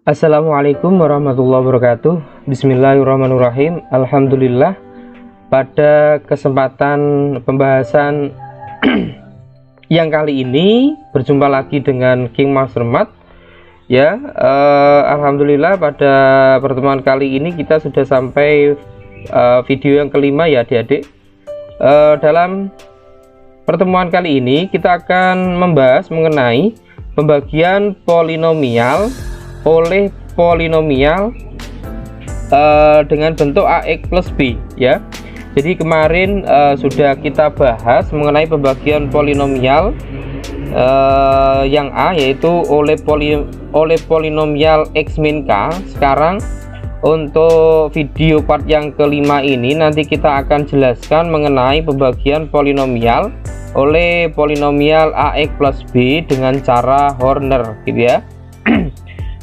Assalamualaikum warahmatullahi wabarakatuh. Bismillahirrahmanirrahim. Alhamdulillah, pada kesempatan pembahasan yang kali ini berjumpa lagi dengan King Master Mat. Ya, alhamdulillah pada pertemuan kali ini kita sudah sampai video yang kelima ya adik-adik. Dalam pertemuan kali ini kita akan membahas mengenai pembagian polinomial oleh polinomial dengan bentuk AX plus B ya. Jadi kemarin sudah kita bahas mengenai pembagian polinomial yang A, yaitu oleh polinomial X min K. Sekarang untuk video part yang kelima ini nanti kita akan jelaskan mengenai pembagian polinomial oleh polinomial AX plus B dengan cara Horner gitu ya.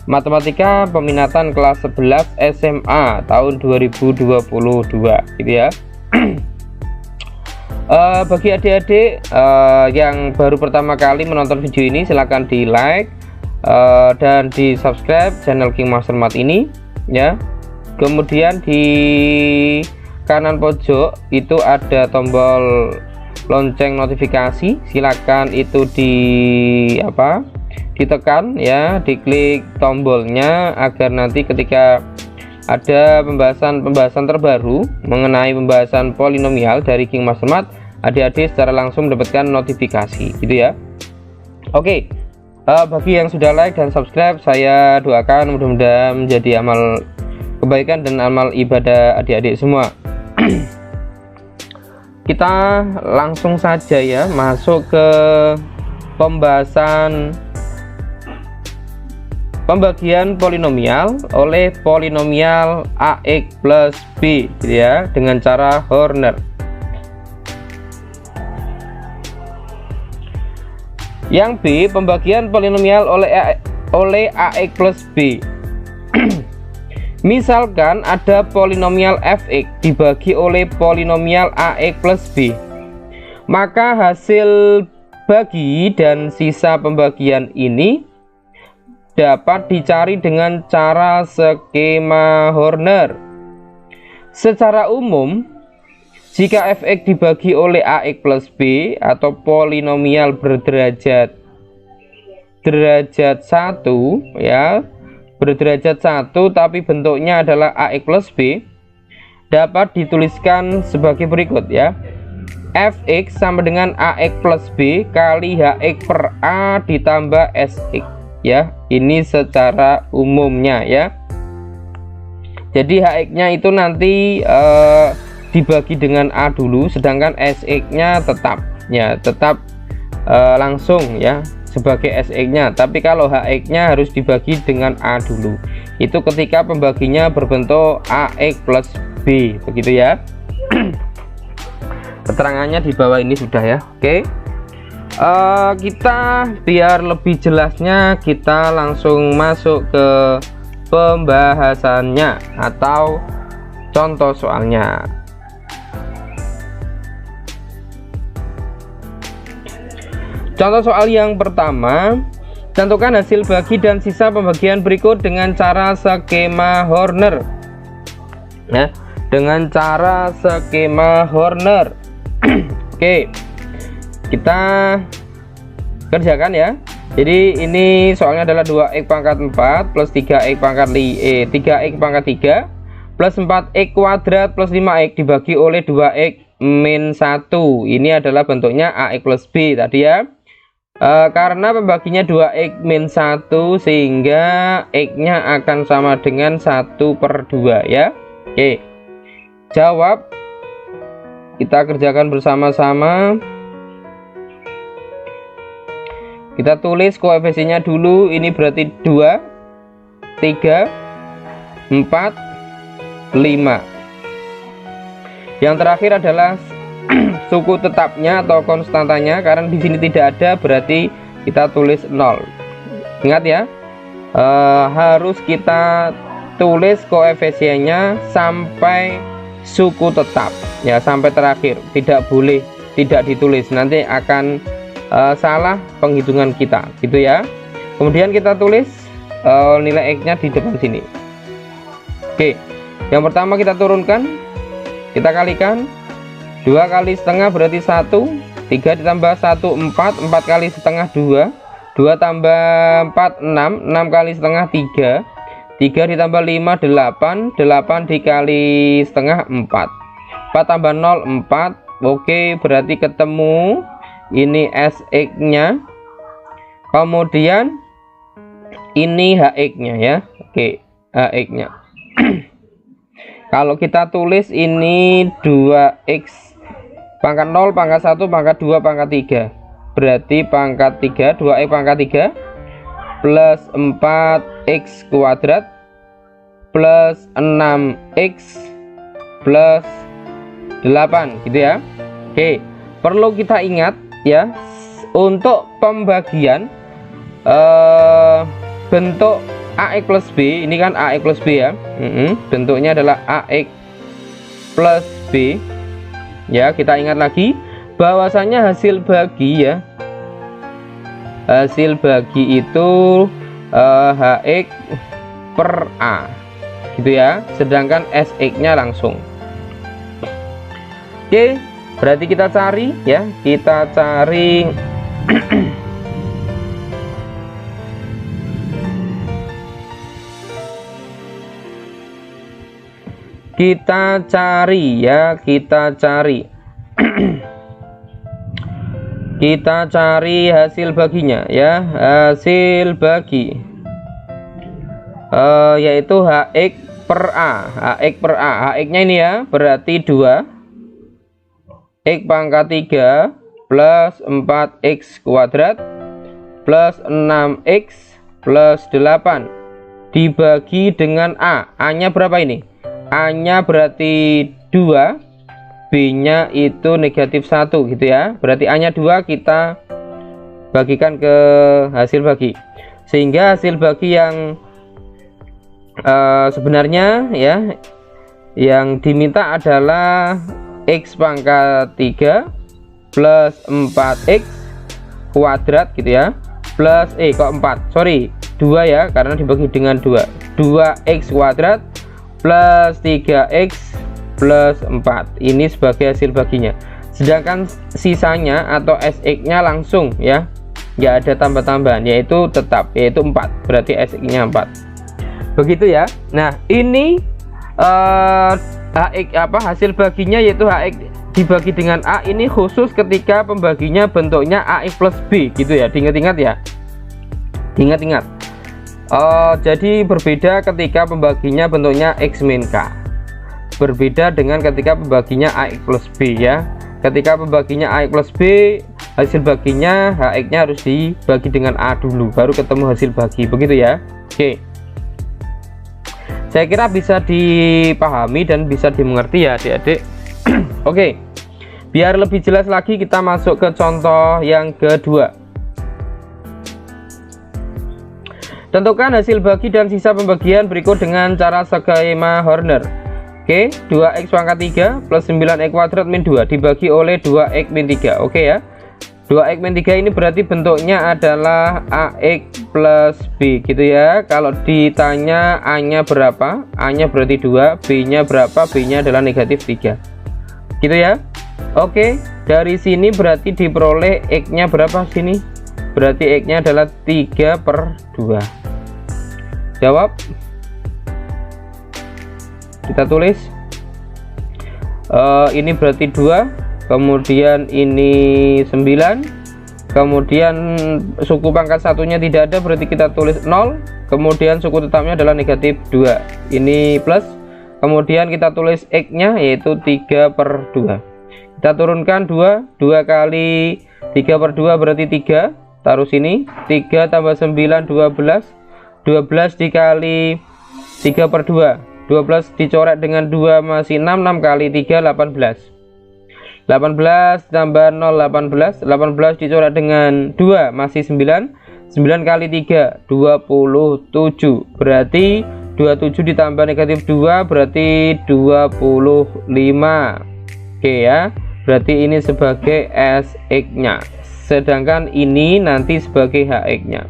Matematika peminatan kelas 11 SMA tahun 2022 gitu ya. Bagi adik-adik yang baru pertama kali menonton video ini, silahkan di like dan di subscribe channel King Master Mat ini ya. Kemudian di kanan pojok itu ada tombol lonceng notifikasi, silakan itu ditekan ya, diklik tombolnya agar nanti ketika ada pembahasan terbaru mengenai pembahasan polinomial dari King Master Mat, adik-adik secara langsung mendapatkan notifikasi gitu ya. Oke, bagi yang sudah like dan subscribe, saya doakan mudah-mudahan menjadi amal kebaikan dan amal ibadah adik-adik semua. Kita langsung saja ya masuk ke pembahasan pembagian polinomial oleh polinomial AX plus B gitu ya, dengan cara Horner. Yang B, pembagian polinomial oleh AX plus B. Misalkan ada polinomial fx dibagi oleh polinomial AX plus B, maka hasil bagi dan sisa pembagian ini dapat dicari dengan cara skema Horner. Secara umum, jika fx dibagi oleh AX plus B atau polinomial berderajat 1 ya, berderajat 1 tapi bentuknya adalah AX plus B, dapat dituliskan sebagai berikut ya. Fx sama dengan AX plus B kali Hx per A ditambah Sx ya. Ini secara umumnya ya. Jadi Hx nya itu nanti dibagi dengan A dulu, sedangkan Sx nya tetap langsung ya sebagai Sx nya, tapi kalau Hx nya harus dibagi dengan A dulu. Itu ketika pembaginya berbentuk AX plus B begitu ya. Keterangannya di bawah ini sudah ya. Oke, kita biar lebih jelasnya kita langsung masuk ke pembahasannya atau contoh soalnya. Contoh soal yang pertama, tentukan hasil bagi dan sisa pembagian berikut dengan cara skema Horner. Nah, dengan cara skema Horner. Oke, kita kerjakan ya. Jadi ini soalnya adalah 2x pangkat 4 plus 3x pangkat 3x pangkat 3 plus 4x kuadrat plus 5x dibagi oleh 2x min 1. Ini adalah bentuknya AX plus B tadi ya. Karena pembaginya 2x min 1 sehingga x nya akan sama dengan 1/2 ya. Oke, jawab kita kerjakan bersama-sama. Kita tulis koefisiennya dulu. Ini berarti 2, 3, 4, 5. Yang terakhir adalah suku tetapnya atau konstantanya, karena di sini tidak ada berarti kita tulis 0. Ingat ya, harus kita tulis koefisiennya sampai suku tetap ya, sampai terakhir, tidak boleh tidak ditulis, nanti akan salah penghitungan kita gitu ya. Kemudian kita tulis nilai X nya di depan sini. Oke, yang pertama kita turunkan, kita kalikan 2 kali setengah berarti 1, 3 ditambah 1 4, 4 kali setengah 2, 2 tambah 4 6, 6 kali setengah 3, 3 ditambah 5 8, 8 dikali setengah 4, 4 tambah 0 4. Oke, berarti ketemu ini SX nya, kemudian ini HX nya ya. Oke, HX nya kalau kita tulis ini 2x pangkat 0 pangkat 1 pangkat 2 pangkat 3, berarti pangkat 3 2x pangkat 3 plus 4x kuadrat plus 6x plus 8 gitu ya. Oke, perlu kita ingat ya, untuk pembagian bentuk AX plus B, ini kan AX plus B ya, bentuknya adalah AX plus B ya. Kita ingat lagi bahwasanya hasil bagi ya, hasil bagi itu HX per A gitu ya, sedangkan SX nya langsung. Oke, berarti kita cari ya, kita cari kita cari ya, kita cari kita cari hasil baginya ya, hasil bagi yaitu HX per A. HX per A, HX nya ini ya, berarti 2 X pangkat 3 plus 4x kuadrat plus 6x plus 8 dibagi dengan A. A nya berapa ini? A nya berarti 2, B nya itu negatif 1 gitu ya. Berarti A nya 2, kita bagikan ke hasil bagi, sehingga hasil bagi yang sebenarnya ya, yang diminta adalah X pangkat 3 plus 4x kuadrat gitu ya, plus kok 4, sorry 2 ya, karena dibagi dengan 2x kuadrat plus 3x plus 4. Ini sebagai hasil baginya, sedangkan sisanya atau SX nya langsung ya, nggak ada tambah-tambahan, yaitu tetap, yaitu 4, berarti SX nya 4 begitu ya. Nah ini HX hasil baginya, yaitu HX dibagi dengan A, ini khusus ketika pembaginya bentuknya AX plus B gitu ya, diingat-ingat ya, diingat-ingat. Jadi berbeda ketika pembaginya bentuknya X min K, berbeda dengan ketika pembaginya AX plus B ya. Ketika pembaginya AX plus B, hasil baginya HX nya harus dibagi dengan A dulu, baru ketemu hasil bagi, begitu ya. Oke, saya kira bisa dipahami dan bisa dimengerti ya adik-adik. Oke, biar lebih jelas lagi kita masuk ke contoh yang kedua. Tentukan hasil bagi dan sisa pembagian berikut dengan cara skema Horner. Oke, 2x pangkat 3 plus 9x kuadrat min 2 dibagi oleh 2x min 3. Oke ya, 2x min 3 ini berarti bentuknya adalah AX plus B gitu ya. Kalau ditanya A nya berapa, A nya berarti 2, B nya berapa, B nya adalah negatif 3 gitu ya. Oke, dari sini berarti diperoleh X nya berapa sini, berarti X nya adalah 3/2. Jawab, kita tulis ini berarti 2, kemudian ini 9, kemudian suku pangkat satunya tidak ada, berarti kita tulis 0, kemudian suku tetapnya adalah negatif 2, ini plus, kemudian kita tulis X nya yaitu 3/2. Kita turunkan 2 kali 3/2 berarti 3, taruh sini, 3 tambah 9 12, 12 dikali 3/2, 12 dicoret dengan 2 masih 6, 6 kali 3 18, 18 tambah 0 18, 18 dicoret dengan 2 masih 9, 9 kali 3 27, berarti 27 ditambah negatif 2 berarti 25. Oke ya, berarti ini sebagai SX nya, sedangkan ini nanti sebagai HX nya.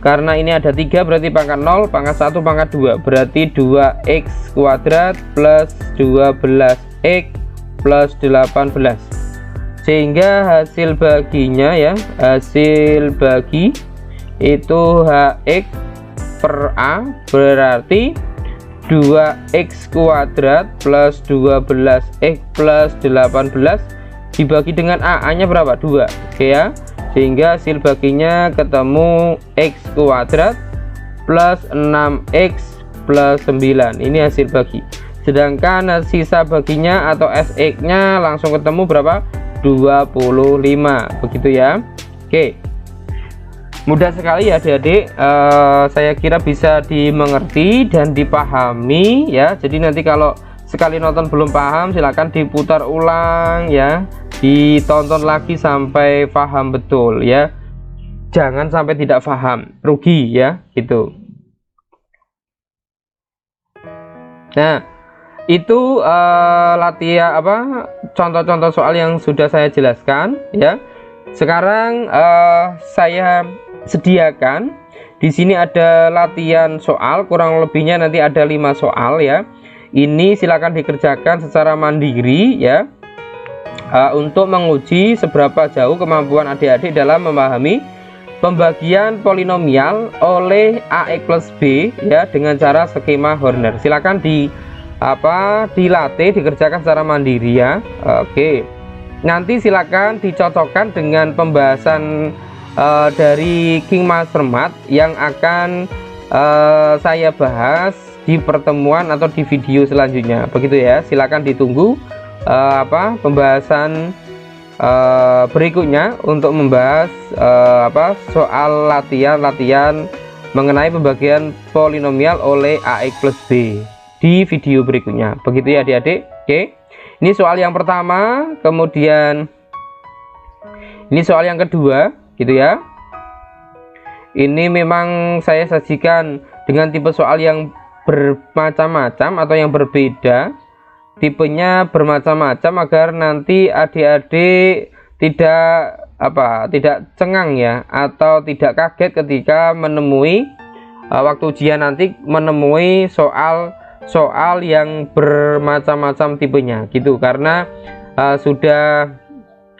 Karena ini ada 3 berarti pangkat 0, pangkat 1 pangkat 2 berarti 2x kuadrat plus 12x plus 18. Sehingga hasil baginya ya, hasil bagi itu hx per a berarti 2x kuadrat plus 12x plus 18 dibagi dengan a nya berapa? 2. Oke ya, sehingga hasil baginya ketemu x kuadrat plus 6x plus 9. Ini hasil bagi. Sedangkan sisa baginya atau sx nya langsung ketemu berapa? 25. Begitu ya. Oke, mudah sekali ya adik-adik. Saya kira bisa dimengerti dan dipahami ya. Jadi nanti kalau sekali nonton belum paham, silahkan diputar ulang ya, ditonton lagi sampai paham betul ya, jangan sampai tidak paham, rugi ya gitu. Nah, itu latihan contoh-contoh soal yang sudah saya jelaskan ya. Sekarang saya sediakan di sini ada latihan soal, kurang lebihnya nanti ada 5 soal ya. Ini silakan dikerjakan secara mandiri ya, untuk menguji seberapa jauh kemampuan adik-adik dalam memahami pembagian polinomial oleh AX plus B ya dengan cara skema Horner. Silakan dilatih, dikerjakan secara mandiri ya. Oke, nanti silakan dicocokkan dengan pembahasan dari King Mastermat yang akan saya bahas di pertemuan atau di video selanjutnya. Begitu ya, silakan ditunggu pembahasan berikutnya untuk membahas soal latihan mengenai pembagian polinomial oleh AX plus B di video berikutnya. Begitu ya adik-adik. Oke, ini soal yang pertama, kemudian ini soal yang kedua gitu ya. Ini memang saya sajikan dengan tipe soal yang bermacam-macam atau yang berbeda, tipenya bermacam-macam agar nanti adik-adik tidak cengang ya, atau tidak kaget ketika menemui waktu ujian nanti menemui soal yang bermacam-macam tipenya gitu, karena sudah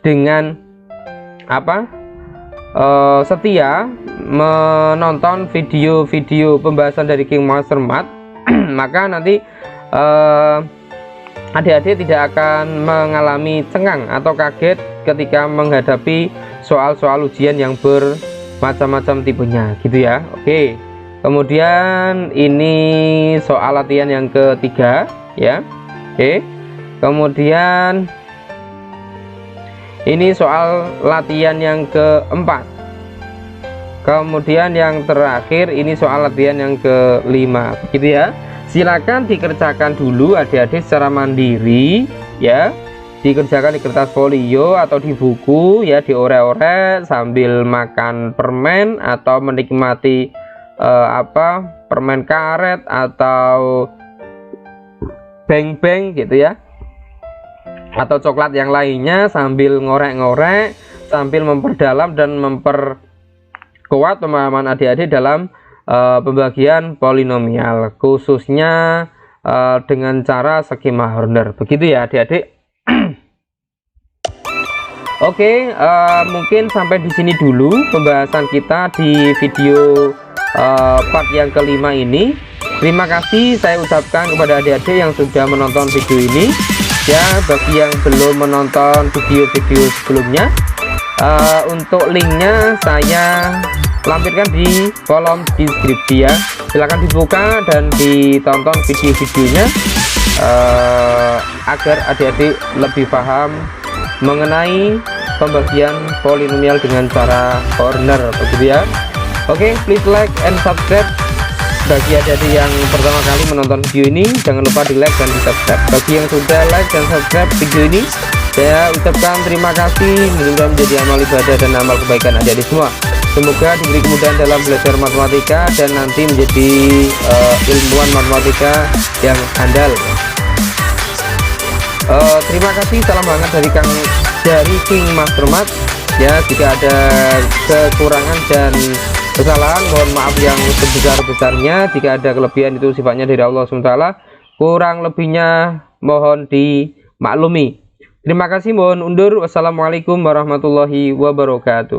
dengan setia menonton video-video pembahasan dari King Mastermat maka nanti adik-adik tidak akan mengalami cengang atau kaget ketika menghadapi soal-soal ujian yang bermacam-macam tipenya gitu ya. Oke, kemudian ini soal latihan yang ketiga ya. Oke, kemudian ini soal latihan yang keempat. Kemudian yang terakhir ini soal latihan yang kelima, gitu ya. Silakan dikerjakan dulu adik-adik secara mandiri ya. Dikerjakan di kertas folio atau di buku ya, diorek-orek sambil makan permen atau menikmati permen karet atau beng-beng gitu ya, atau coklat yang lainnya, sambil ngorek-ngorek, sambil memperdalam dan memperkuat pemahaman adik-adik dalam pembagian polinomial, khususnya dengan cara skema Horner. Begitu ya adik-adik. Oke, mungkin sampai di sini dulu pembahasan kita di video part yang kelima ini. Terima kasih saya ucapkan kepada adik-adik yang sudah menonton video ini ya. Bagi yang belum menonton video-video sebelumnya, untuk linknya saya lampirkan di kolom deskripsi ya. Silahkan dibuka dan ditonton video-videonya agar adik-adik lebih paham mengenai pembagian polinomial dengan cara Horner, begitu ya. Oke, please like and subscribe. Bagi adik-adik yang pertama kali menonton video ini, jangan lupa di like dan di subscribe. Bagi yang sudah like dan subscribe video ini, saya ucapkan terima kasih. Mudah-mudahan menjadi amal ibadah dan amal kebaikan adik-adik semua. Semoga diberi kemudahan dalam belajar matematika dan nanti menjadi ilmuwan matematika yang andal. Terima kasih, salam hangat dari King Mastermat ya. Jika ada kekurangan dan kesalahan, mohon maaf yang sebesar-besarnya. Jika ada kelebihan itu sifatnya dari Allah SWT, kurang lebihnya mohon dimaklumi. Terima kasih, mohon undur. Wassalamualaikum warahmatullahi wabarakatuh.